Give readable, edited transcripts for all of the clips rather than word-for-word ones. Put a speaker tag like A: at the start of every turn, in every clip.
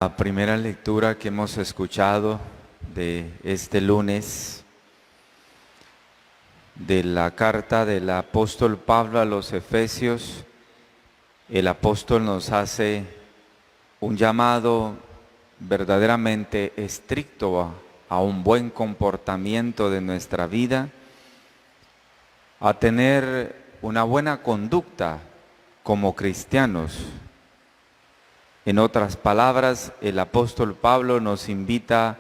A: La primera lectura que hemos escuchado de este lunes de la carta del apóstol Pablo a los Efesios, el apóstol nos hace un llamado verdaderamente estricto a un buen comportamiento de nuestra vida, a tener una buena conducta como cristianos. En otras palabras, el apóstol Pablo nos invita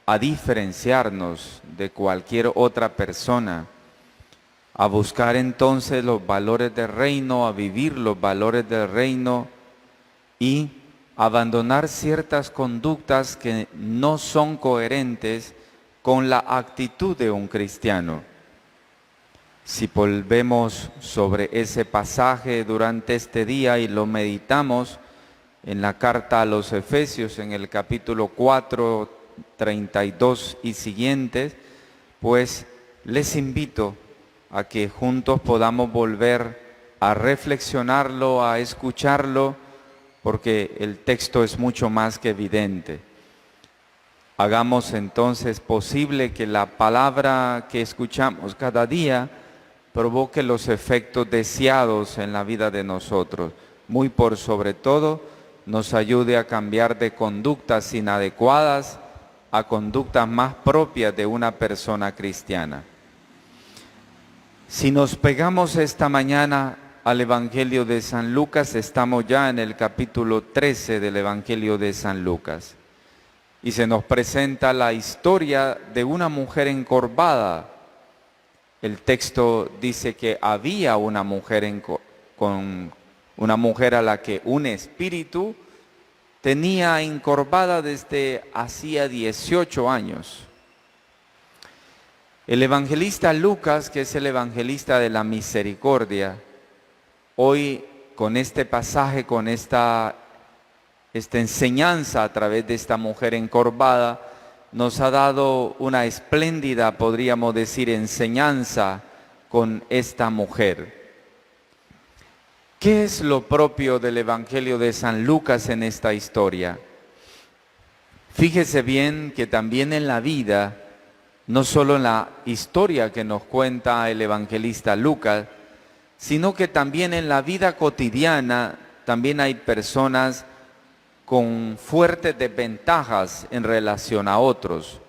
A: a diferenciarnos de cualquier otra persona, a buscar entonces los valores del reino, a vivir los valores del reino y abandonar ciertas conductas que no son coherentes con la actitud de un cristiano. Si volvemos sobre ese pasaje durante este día y lo meditamos, en la carta a los Efesios, en el capítulo 4, 32 y siguientes, pues les invito a que juntos podamos volver a reflexionarlo, a escucharlo, porque el texto es mucho más que evidente. Hagamos entonces posible que la palabra que escuchamos cada día provoque los efectos deseados en la vida de nosotros, muy por sobre todo, nos ayude a cambiar de conductas inadecuadas a conductas más propias de una persona cristiana. Si nos pegamos esta mañana al Evangelio de San Lucas, estamos ya en el capítulo 13 del Evangelio de San Lucas. Y se nos presenta la historia de una mujer encorvada. El texto dice que había una mujer una mujer a la que un espíritu tenía encorvada desde hacía 18 años. El evangelista Lucas, que es el evangelista de la misericordia, hoy con este pasaje, con esta enseñanza a través de esta mujer encorvada, nos ha dado una espléndida, podríamos decir, enseñanza con esta mujer. ¿Qué es lo propio del Evangelio de San Lucas en esta historia? Fíjese bien que también en la vida, no solo en la historia que nos cuenta el evangelista Lucas, sino que también en la vida cotidiana, también hay personas con fuertes desventajas en relación a otros.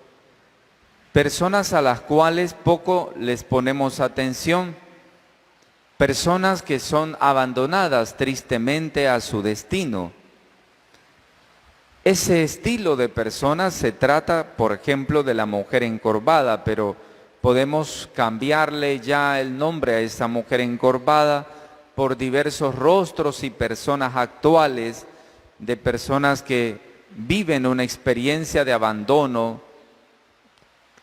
A: Personas a las cuales poco les ponemos atención. Personas que son abandonadas tristemente a su destino. Ese estilo de personas se trata, por ejemplo, de la mujer encorvada, pero podemos cambiarle ya el nombre a esa mujer encorvada por diversos rostros y personas actuales, de personas que viven una experiencia de abandono,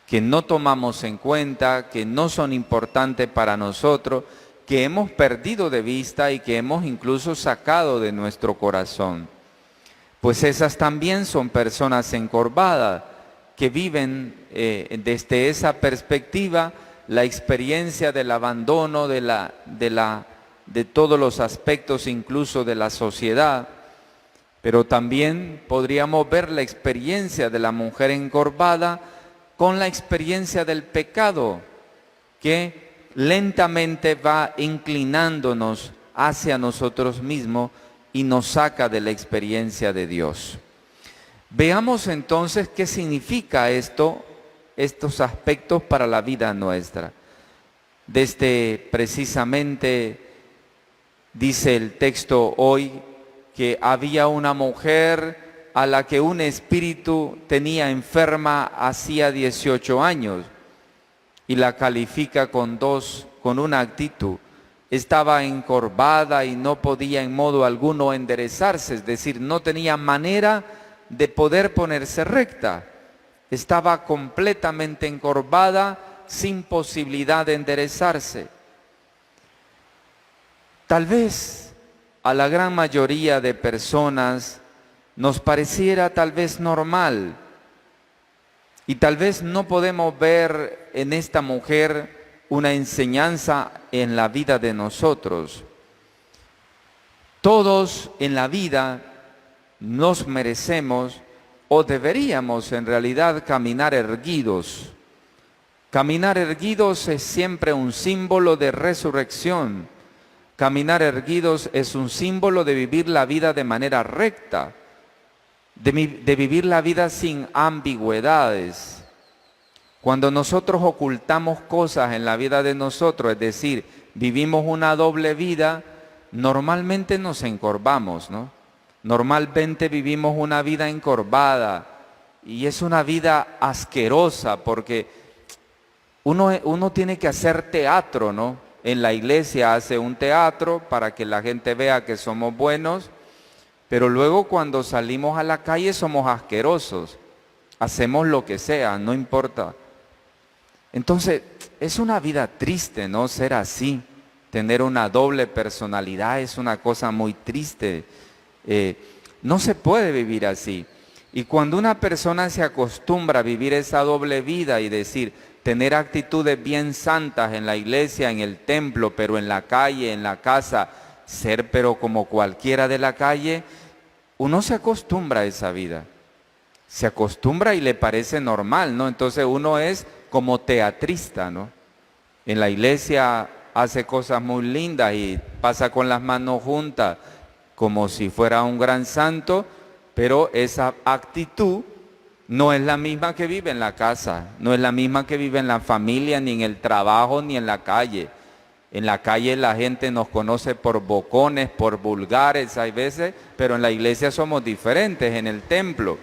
A: que no tomamos en cuenta, que no son importantes para nosotros, que hemos perdido de vista y que hemos incluso sacado de nuestro corazón. Pues esas también son personas encorvadas que viven desde esa perspectiva la experiencia del abandono de todos los aspectos, incluso de la sociedad. Pero también podríamos ver la experiencia de la mujer encorvada con la experiencia del pecado, que lentamente va inclinándonos hacia nosotros mismos y nos saca de la experiencia de Dios. Veamos entonces qué significa estos aspectos para la vida nuestra. Desde precisamente, dice el texto hoy, que había una mujer a la que un espíritu tenía enferma hacía 18 años. Y la califica con una actitud. Estaba encorvada y no podía en modo alguno enderezarse, es decir, no tenía manera de poder ponerse recta. Estaba completamente encorvada, sin posibilidad de enderezarse. Tal vez a la gran mayoría de personas nos pareciera tal vez normal. Y tal vez no podemos ver en esta mujer una enseñanza en la vida de nosotros. Todos en la vida nos merecemos o deberíamos en realidad caminar erguidos. Caminar erguidos es siempre un símbolo de resurrección. Caminar erguidos es un símbolo de vivir la vida de manera recta, de vivir la vida sin ambigüedades. Cuando nosotros ocultamos cosas en la vida de nosotros, es decir, vivimos una doble vida, normalmente nos encorvamos, ¿no? Normalmente vivimos una vida encorvada y es una vida asquerosa porque uno tiene que hacer teatro, ¿no? En la iglesia hace un teatro para que la gente vea que somos buenos, pero luego cuando salimos a la calle somos asquerosos, hacemos lo que sea, no importa. Entonces, es una vida triste, ¿no? Ser así, tener una doble personalidad es una cosa muy triste. No se puede vivir así. Y cuando una persona se acostumbra a vivir esa doble vida y decir, tener actitudes bien santas en la iglesia, en el templo, pero en la calle, en la casa, ser pero como cualquiera de la calle, uno se acostumbra a esa vida. Se acostumbra y le parece normal, ¿no? Entonces uno es como teatrista, ¿no? En la iglesia hace cosas muy lindas y pasa con las manos juntas como si fuera un gran santo, pero esa actitud no es la misma que vive en la casa, no es la misma que vive en la familia, ni en el trabajo, ni en la calle. En la calle la gente nos conoce por bocones, por vulgares hay veces, pero en la iglesia somos diferentes, en el templo.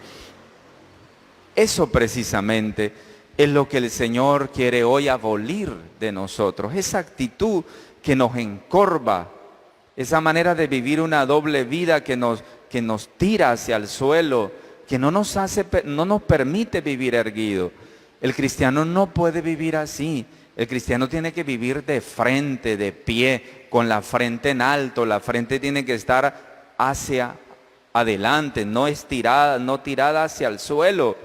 A: Eso precisamente es lo que el Señor quiere hoy abolir de nosotros, esa actitud que nos encorva, esa manera de vivir una doble vida que nos tira hacia el suelo, que no nos permite vivir erguido. El cristiano no puede vivir así. El cristiano tiene que vivir de frente, de pie, con la frente en alto. La frente tiene que estar hacia adelante, no estirada, no tirada hacia el suelo.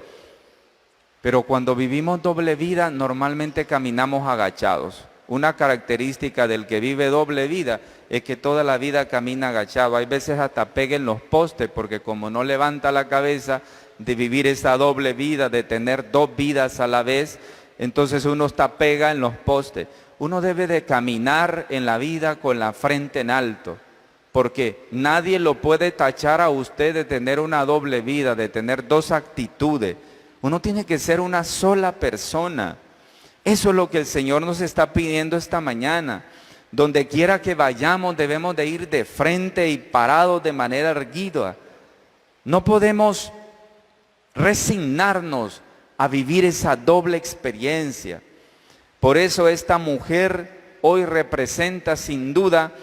A: Pero cuando vivimos doble vida, normalmente caminamos agachados. Una característica del que vive doble vida es que toda la vida camina agachado. Hay veces hasta pega en los postes, porque como no levanta la cabeza de vivir esa doble vida, de tener dos vidas a la vez, entonces uno está pega en los postes. Uno debe de caminar en la vida con la frente en alto, porque nadie lo puede tachar a usted de tener una doble vida, de tener dos actitudes. Uno tiene que ser una sola persona. Eso es lo que el Señor nos está pidiendo esta mañana. Donde quiera que vayamos debemos de ir de frente y parados de manera erguida. No podemos resignarnos a vivir esa doble experiencia. Por eso esta mujer hoy representa sin duda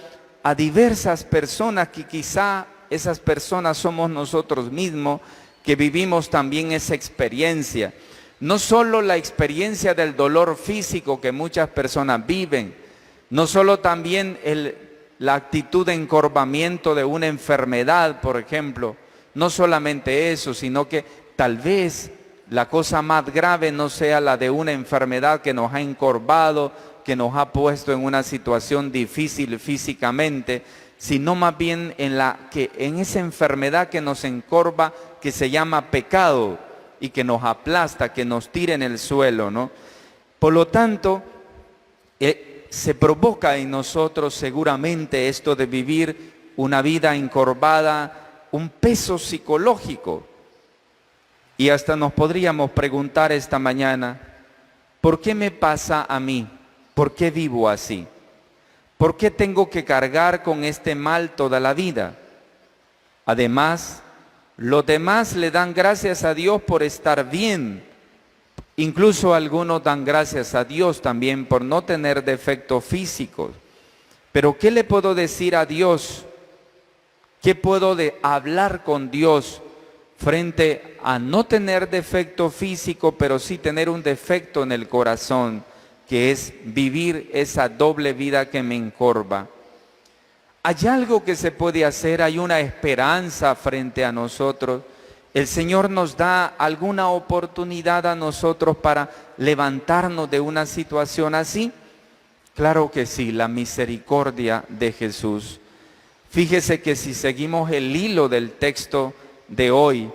A: a diversas personas que quizá esas personas somos nosotros mismos que vivimos también esa experiencia. No solo la experiencia del dolor físico que muchas personas viven, no solo también la actitud de encorvamiento de una enfermedad, por ejemplo, no solamente eso, sino que tal vez la cosa más grave no sea la de una enfermedad que nos ha encorvado, que nos ha puesto en una situación difícil físicamente, sino más bien en esa enfermedad que nos encorva, que se llama pecado, y que nos aplasta, que nos tira en el suelo, ¿no? Por lo tanto, se provoca en nosotros seguramente esto de vivir una vida encorvada, un peso psicológico. Y hasta nos podríamos preguntar esta mañana, ¿por qué me pasa a mí? ¿Por qué vivo así? ¿Por qué tengo que cargar con este mal toda la vida? Además, los demás le dan gracias a Dios por estar bien. Incluso algunos dan gracias a Dios también por no tener defectos físicos. Pero ¿qué le puedo decir a Dios? ¿Qué puedo hablar con Dios frente a no tener defecto físico, pero sí tener un defecto en el corazón, que es vivir esa doble vida que me encorva? Hay algo que se puede hacer, hay una esperanza frente a nosotros. El Señor nos da alguna oportunidad a nosotros para levantarnos de una situación así. Claro que sí, la misericordia de Jesús. Fíjese que si seguimos el hilo del texto de hoy,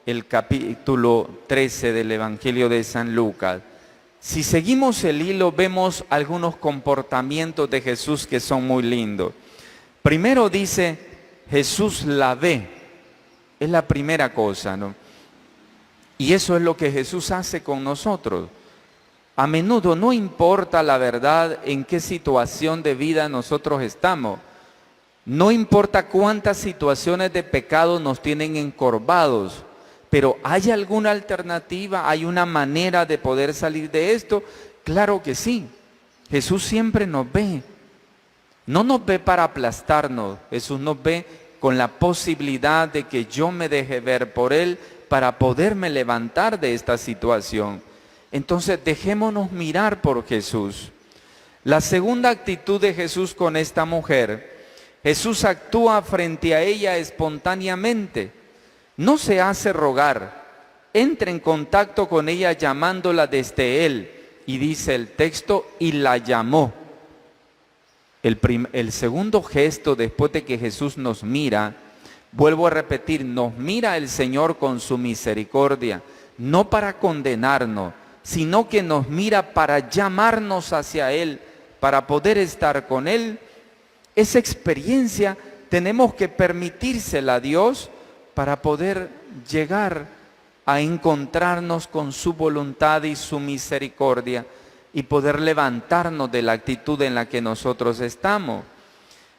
A: el capítulo 13 del Evangelio de San Lucas. Si seguimos el hilo, vemos algunos comportamientos de Jesús que son muy lindos. Primero dice, Jesús la ve. Es la primera cosa, ¿no? Y eso es lo que Jesús hace con nosotros. A menudo no importa la verdad en qué situación de vida nosotros estamos. No importa cuántas situaciones de pecado nos tienen encorvados. Pero ¿hay alguna alternativa? ¿Hay una manera de poder salir de esto? Claro que sí. Jesús siempre nos ve. No nos ve para aplastarnos. Jesús nos ve con la posibilidad de que yo me deje ver por Él para poderme levantar de esta situación. Entonces dejémonos mirar por Jesús. La segunda actitud de Jesús con esta mujer, Jesús actúa frente a ella espontáneamente. No se hace rogar, entra en contacto con ella llamándola desde Él. Y dice el texto, y la llamó. El segundo gesto después de que Jesús nos mira, vuelvo a repetir, nos mira el Señor con su misericordia, no para condenarnos, sino que nos mira para llamarnos hacia Él, para poder estar con Él. Esa experiencia tenemos que permitírsela a Dios para poder llegar a encontrarnos con su voluntad y su misericordia y poder levantarnos de la actitud en la que nosotros estamos.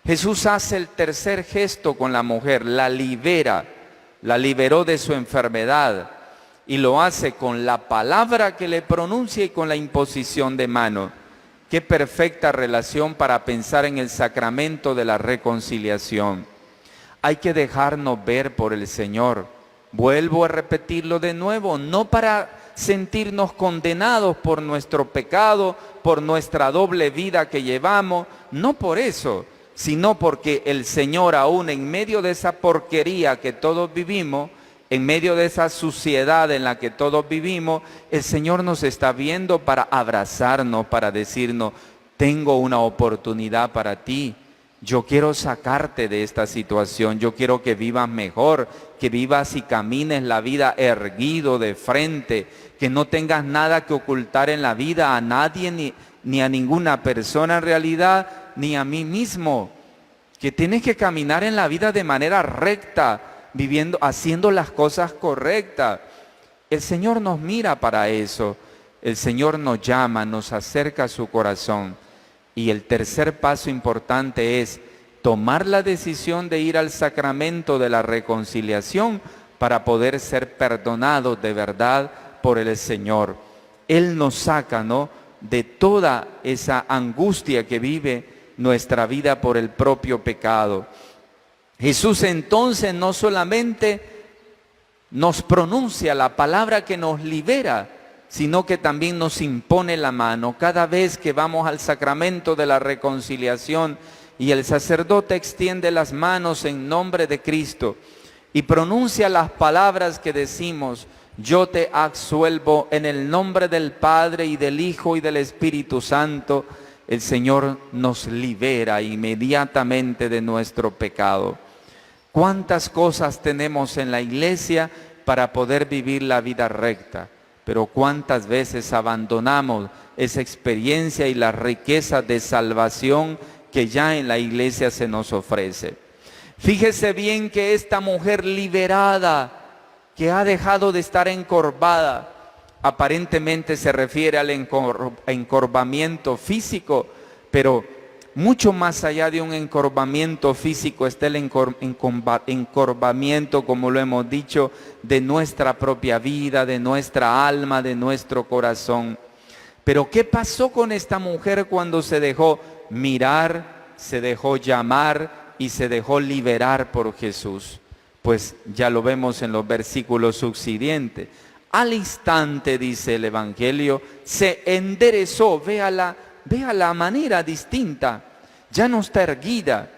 A: Jesús hace el tercer gesto con la mujer, la libera, la liberó de su enfermedad y lo hace con la palabra que le pronuncia y con la imposición de mano. Qué perfecta relación para pensar en el sacramento de la reconciliación. Hay que dejarnos ver por el Señor. Vuelvo a repetirlo de nuevo, no para sentirnos condenados por nuestro pecado, por nuestra doble vida que llevamos, no por eso, sino porque el Señor aún en medio de esa porquería que todos vivimos, en medio de esa suciedad en la que todos vivimos, el Señor nos está viendo para abrazarnos, para decirnos, tengo una oportunidad para ti. Yo quiero sacarte de esta situación, yo quiero que vivas mejor, que vivas y camines la vida erguido de frente, que no tengas nada que ocultar en la vida a nadie ni a ninguna persona en realidad, ni a mí mismo, que tienes que caminar en la vida de manera recta, viviendo, haciendo las cosas correctas. El Señor nos mira para eso, el Señor nos llama, nos acerca a su corazón. Y el tercer paso importante es tomar la decisión de ir al sacramento de la reconciliación para poder ser perdonados de verdad por el Señor. Él nos saca, ¿no?, de toda esa angustia que vive nuestra vida por el propio pecado. Jesús entonces no solamente nos pronuncia la palabra que nos libera, sino que también nos impone la mano. Cada vez que vamos al sacramento de la reconciliación y el sacerdote extiende las manos en nombre de Cristo y pronuncia las palabras que decimos, yo te absuelvo en el nombre del Padre y del Hijo y del Espíritu Santo, el Señor nos libera inmediatamente de nuestro pecado. ¿Cuántas cosas tenemos en la iglesia para poder vivir la vida recta? Pero cuántas veces abandonamos esa experiencia y la riqueza de salvación que ya en la iglesia se nos ofrece. Fíjese bien que esta mujer liberada, que ha dejado de estar encorvada, aparentemente se refiere al encorvamiento físico, pero mucho más allá de un encorvamiento físico está el encorvamiento, como lo hemos dicho, de nuestra propia vida, de nuestra alma, de nuestro corazón. Pero ¿qué pasó con esta mujer cuando se dejó mirar, se dejó llamar y se dejó liberar por Jesús? Pues ya lo vemos en los versículos subsiguientes. Al instante, dice el Evangelio, se enderezó, vea la manera distinta, ya no está erguida.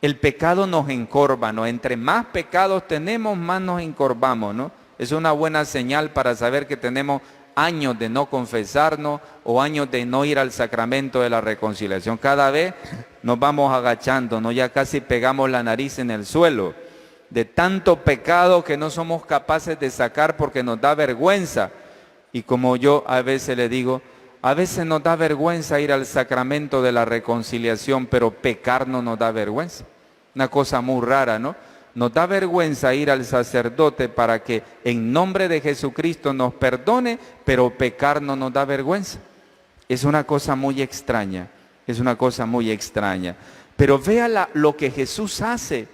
A: El pecado nos encorva, ¿no? Entre más pecados tenemos, más nos encorvamos, ¿no? Es una buena señal para saber que tenemos años de no confesarnos o años de no ir al sacramento de la reconciliación. Cada vez nos vamos agachando, ¿no? Ya casi pegamos la nariz en el suelo. de tanto pecado que no somos capaces de sacar porque nos da vergüenza. Y como yo a veces le digo, a veces nos da vergüenza ir al sacramento de la reconciliación, pero pecar no nos da vergüenza. Una cosa muy rara, ¿no? Nos da vergüenza ir al sacerdote para que en nombre de Jesucristo nos perdone, pero pecar no nos da vergüenza. Es una cosa muy extraña, es una cosa muy extraña. Pero vea lo que Jesús hace.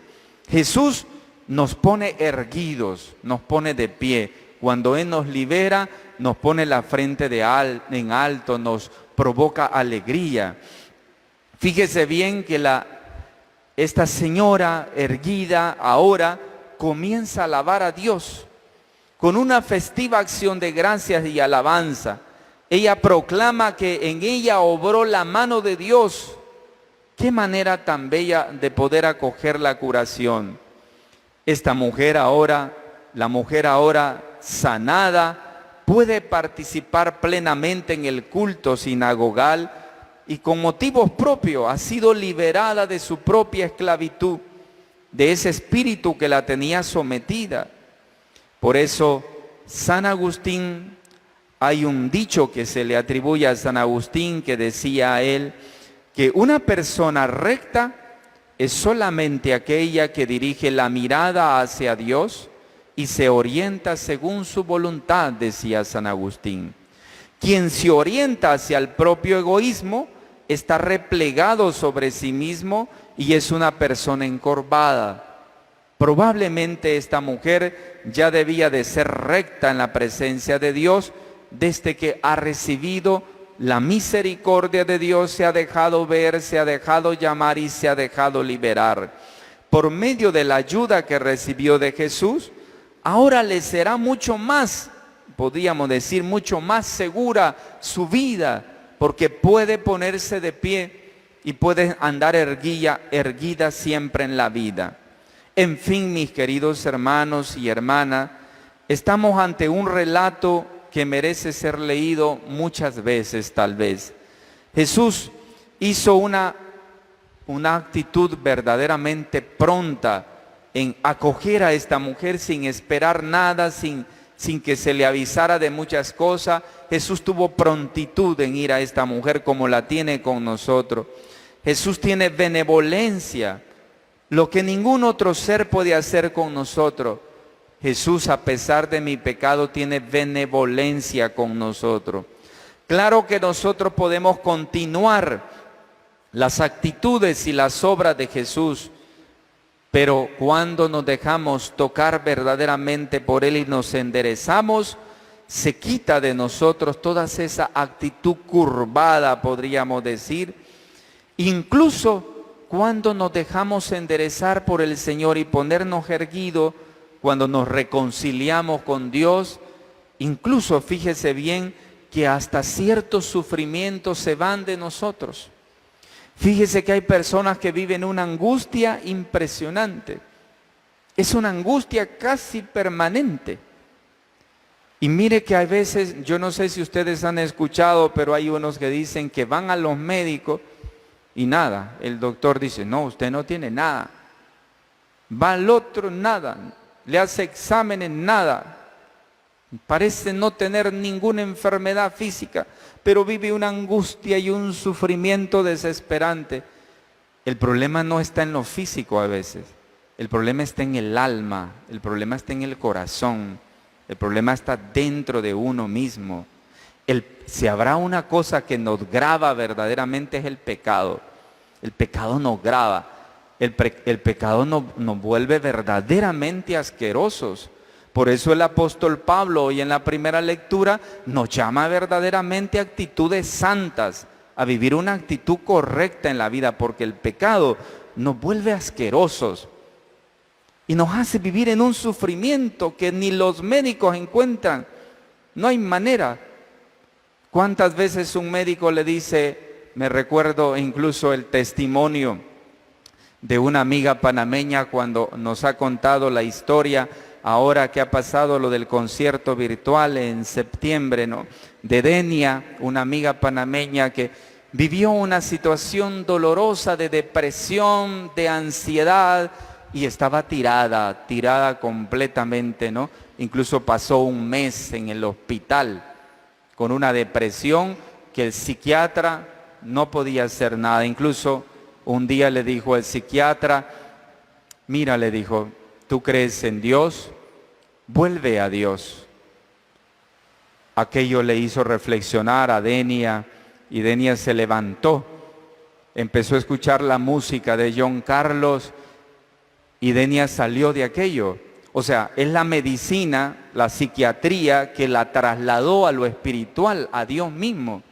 A: Jesús nos pone erguidos, nos pone de pie. Cuando Él nos libera, nos pone la frente en alto, nos provoca alegría. Fíjese bien que esta señora erguida ahora comienza a alabar a Dios con una festiva acción de gracias y alabanza. Ella proclama que en ella obró la mano de Dios. Qué manera tan bella de poder acoger la curación. Esta mujer ahora, la mujer ahora sanada, puede participar plenamente en el culto sinagogal y con motivos propios ha sido liberada de su propia esclavitud, de ese espíritu que la tenía sometida. Por eso, San Agustín, hay un dicho que se le atribuye a San Agustín que decía a él que una persona recta es solamente aquella que dirige la mirada hacia Dios y se orienta según su voluntad, decía San Agustín. Quien se orienta hacia el propio egoísmo está replegado sobre sí mismo y es una persona encorvada. Probablemente esta mujer ya debía de ser recta en la presencia de Dios desde que ha recibido la misericordia de Dios, se ha dejado ver, se ha dejado llamar y se ha dejado liberar. Por medio de la ayuda que recibió de Jesús, ahora le será mucho más, podríamos decir, mucho más segura su vida, porque puede ponerse de pie y puede andar erguida siempre en la vida. En fin, mis queridos hermanos y hermanas, estamos ante un relato que merece ser leído muchas veces tal vez. Jesús hizo una actitud verdaderamente pronta en acoger a esta mujer sin esperar nada, sin que se le avisara de muchas cosas. Jesús tuvo prontitud en ir a esta mujer como la tiene con nosotros. Jesús tiene benevolencia, lo que ningún otro ser puede hacer con nosotros. Jesús, a pesar de mi pecado, tiene benevolencia con nosotros. Claro que nosotros podemos continuar las actitudes y las obras de Jesús, pero cuando nos dejamos tocar verdaderamente por Él y nos enderezamos, se quita de nosotros toda esa actitud curvada, podríamos decir. Incluso cuando nos dejamos enderezar por el Señor y ponernos erguidos, cuando nos reconciliamos con Dios, incluso fíjese bien que hasta ciertos sufrimientos se van de nosotros. Fíjese que hay personas que viven una angustia impresionante. Es una angustia casi permanente. Y mire que a veces, yo no sé si ustedes han escuchado, pero hay unos que dicen que van a los médicos y nada. El doctor dice, no, usted no tiene nada. Va al otro, nada. Le hace exámenes, nada. Parece no tener ninguna enfermedad física, pero vive una angustia y un sufrimiento desesperante. El problema no está en lo físico a veces. El problema está en el alma, el problema está en el corazón, el problema está dentro de uno mismo. Si habrá una cosa que nos grava verdaderamente es el pecado. El pecado nos grava. El pecado nos vuelve verdaderamente asquerosos. Por eso el apóstol Pablo hoy en la primera lectura nos llama verdaderamente a actitudes santas, a vivir una actitud correcta en la vida, porque el pecado nos vuelve asquerosos y nos hace vivir en un sufrimiento que ni los médicos encuentran. No hay manera. ¿Cuántas veces un médico le dice, me recuerdo incluso el testimonio de una amiga panameña cuando nos ha contado la historia, ahora que ha pasado lo del concierto virtual en septiembre, ¿no?, de Denia, una amiga panameña que vivió una situación dolorosa de depresión, de ansiedad, y estaba tirada completamente, ¿no? Incluso pasó un mes en el hospital con una depresión que el psiquiatra no podía hacer nada. Incluso un día le dijo el psiquiatra, mira, le dijo, ¿tú crees en Dios? Vuelve a Dios. Aquello le hizo reflexionar a Denia y Denia se levantó, empezó a escuchar la música de John Carlos y Denia salió de aquello. O sea, es la medicina, la psiquiatría que la trasladó a lo espiritual, a Dios mismo.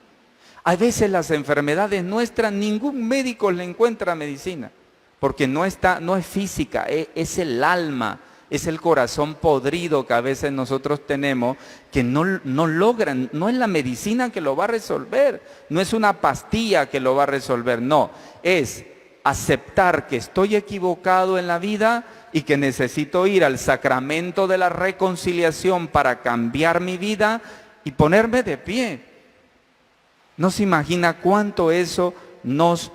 A: A veces las enfermedades nuestras, ningún médico le encuentra medicina, porque no es física, es el alma, es el corazón podrido que a veces nosotros tenemos, que no logran, no es la medicina que lo va a resolver, no es una pastilla que lo va a resolver, no, es aceptar que estoy equivocado en la vida y que necesito ir al sacramento de la reconciliación para cambiar mi vida y ponerme de pie. No se imagina cuánto eso nos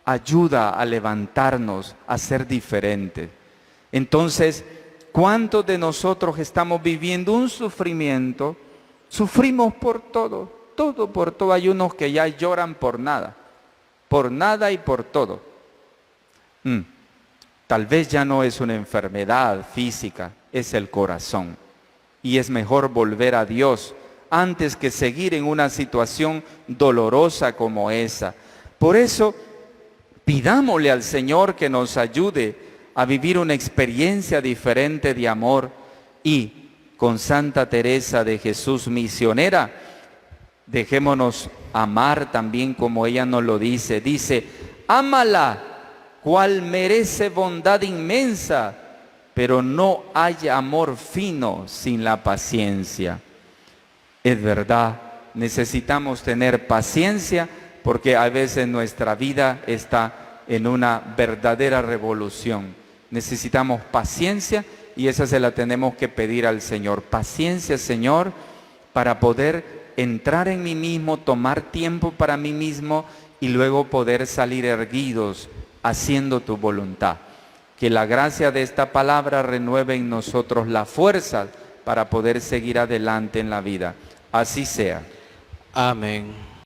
A: ayuda a levantarnos, a ser diferentes. Entonces, ¿cuántos de nosotros estamos viviendo un sufrimiento? Sufrimos por todo por todo. Hay unos que ya lloran por nada y por todo. Tal vez ya no es una enfermedad física, es el corazón. Y es mejor volver a Dios antes que seguir en una situación dolorosa como esa. Por eso, pidámosle al Señor que nos ayude a vivir una experiencia diferente de amor y con Santa Teresa de Jesús misionera, dejémonos amar también como ella nos lo dice. Dice, ámala, cual merece bondad inmensa, pero no hay amor fino sin la paciencia. Es verdad, necesitamos tener paciencia porque a veces nuestra vida está en una verdadera revolución. Necesitamos paciencia y esa se la tenemos que pedir al Señor. Paciencia, Señor, para poder entrar en mí mismo, tomar tiempo para mí mismo y luego poder salir erguidos haciendo tu voluntad. Que la gracia de esta palabra renueve en nosotros la fuerza para poder seguir adelante en la vida. Así sea.
B: Amén.